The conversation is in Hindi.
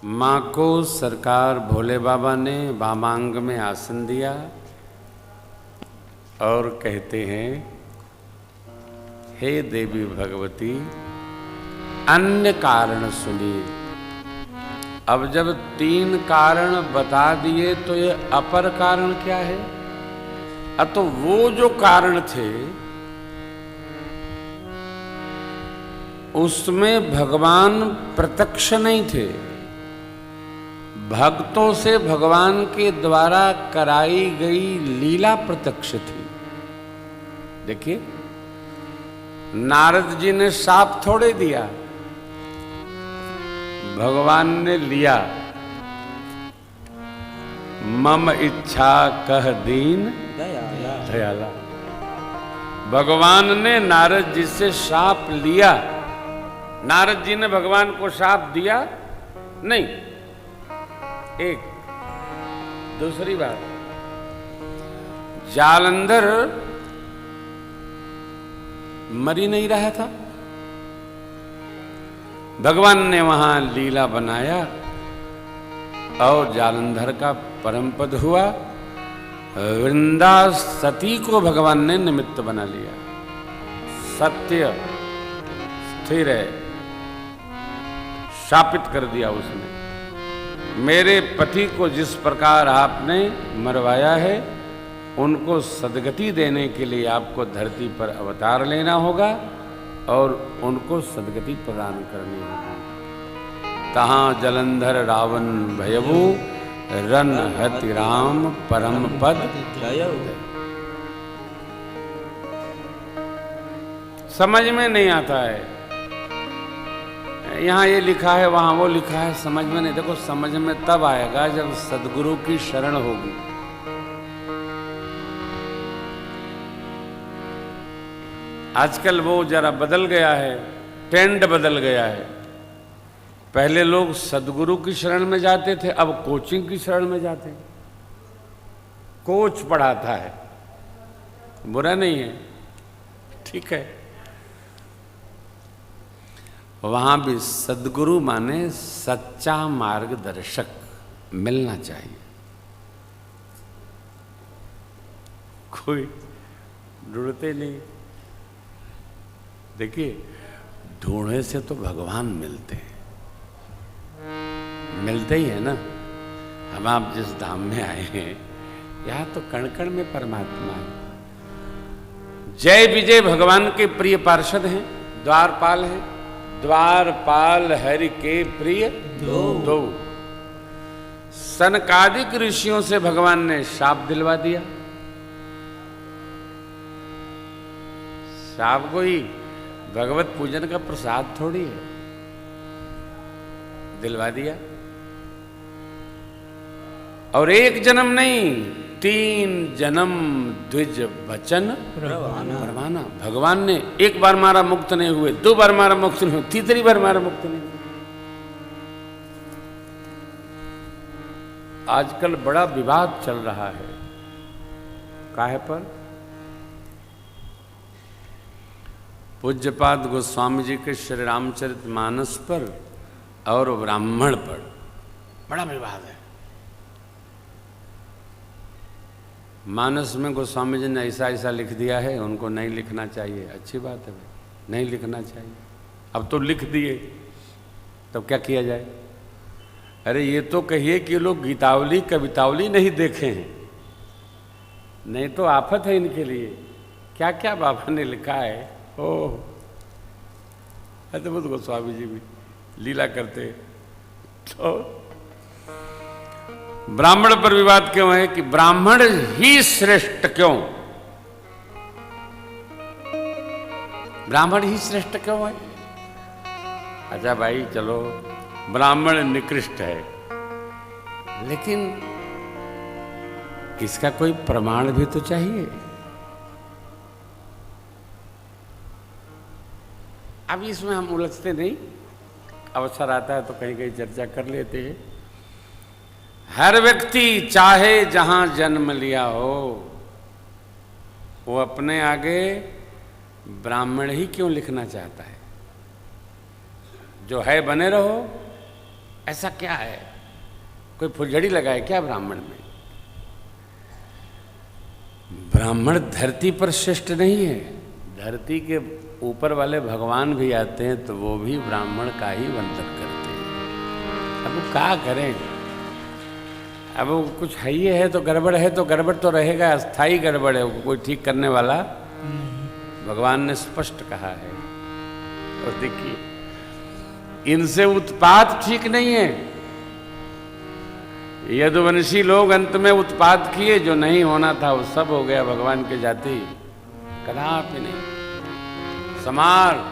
माँ को सरकार भोले बाबा ने वामांग में आसन दिया और कहते हैं, हे देवी भगवती, अन्य कारण सुनिए। अब जब 3 कारण बता दिए तो ये अपर कारण क्या है? अब तो वो जो कारण थे उसमें भगवान प्रत्यक्ष नहीं थे, भक्तों से भगवान के द्वारा कराई गई लीला प्रत्यक्ष थी। देखिए, नारद जी ने शाप थोड़े दिया, भगवान ने लिया। मम इच्छा कह दीन दयाला। भगवान ने नारद जी से शाप लिया। नारद जी ने भगवान को शाप दिया नहीं। एक दूसरी बात, जालंधर मरी नहीं रहा था, भगवान ने वहां लीला बनाया और जालंधर का परम पद हुआ। वृंदा सती को भगवान ने निमित्त बना लिया। सत्य स्थिर है, शापित कर दिया उसने। मेरे पति को जिस प्रकार आपने मरवाया है, उनको सदगति देने के लिए आपको धरती पर अवतार लेना होगा और उनको सदगति प्रदान करनी होगी। तहां जलंधर रावण भयभू, रन हति राम परम पद। समझ में नहीं आता है, यहाँ ये लिखा है वहां वो लिखा है, समझ में नहीं। देखो, समझ में तब आएगा जब सदगुरु की शरण होगी। आजकल वो जरा बदल गया है, ट्रेंड बदल गया है। पहले लोग सदगुरु की शरण में जाते थे, अब कोचिंग की शरण में जाते हैं। कोच पढ़ाता है, बुरा नहीं है, ठीक है। वहां भी सदगुरु माने सच्चा मार्गदर्शक मिलना चाहिए। कोई ढूंढते नहीं। देखिए, ढूंढने से तो भगवान मिलते हैं, मिलते ही है ना। हम आप जिस धाम में आए हैं, यहां तो कण कण में परमात्मा है। जय विजय भगवान के प्रिय पार्षद हैं, द्वारपाल हैं। द्वारपाल हरि के प्रिय दो। सनकादिक ऋषियों से भगवान ने शाप दिलवा दिया। शाप कोई भगवत पूजन का प्रसाद थोड़ी है, दिलवा दिया। और एक जन्म नहीं, 3 जन्म द्विज वचन परवाना। भगवान ने एक बार मारा मुक्त नहीं हुए, 2 बार मारा मुक्त नहीं हुए, तीसरी बार मारा मुक्त नहीं हुए। आजकल बड़ा विवाद चल रहा है, काहे पर? पूज्यपाद गोस्वामी जी के श्री रामचरितमानस पर और ब्राह्मण पर बड़ा विवाद है। मानस में गोस्वामी जी ने ऐसा ऐसा लिख दिया है, उनको नहीं लिखना चाहिए। अच्छी बात है भाई, नहीं लिखना चाहिए। अब तो लिख दिए, तब क्या किया जाए? अरे ये तो कहिए कि लोग गीतावली कवितावली नहीं देखे हैं, नहीं तो आफत है इनके लिए। क्या क्या बाबा ने लिखा है। ओह, अद्भुत गोस्वामी जी भी लीला करते। तो ब्राह्मण पर विवाद क्यों है कि ब्राह्मण ही श्रेष्ठ क्यों? ब्राह्मण ही श्रेष्ठ क्यों है? अच्छा भाई, चलो ब्राह्मण निकृष्ट है, लेकिन इसका कोई प्रमाण भी तो चाहिए। अब इसमें हम उलझते नहीं, अवसर आता है तो कहीं कहीं चर्चा कर लेते हैं। हर व्यक्ति चाहे जहां जन्म लिया हो, वो अपने आगे ब्राह्मण ही क्यों लिखना चाहता है? जो है बने रहो, ऐसा क्या है? कोई फुलझड़ी लगाए क्या ब्राह्मण में? ब्राह्मण धरती पर श्रेष्ठ नहीं है। धरती के ऊपर वाले भगवान भी आते हैं तो वो भी ब्राह्मण का ही वंदन करते हैं। अब वो क्या करें? अब वो कुछ है ही है तो गड़बड़ है तो गड़बड़ तो रहेगा, अस्थाई गड़बड़ है, वो कोई ठीक करने वाला भगवान ने स्पष्ट कहा है। और देखिए, इनसे उत्पात ठीक नहीं है। यदुवंशी लोग अंत में उत्पात किए, जो नहीं होना था वो सब हो गया। भगवान के जाति कदापि नहीं। समार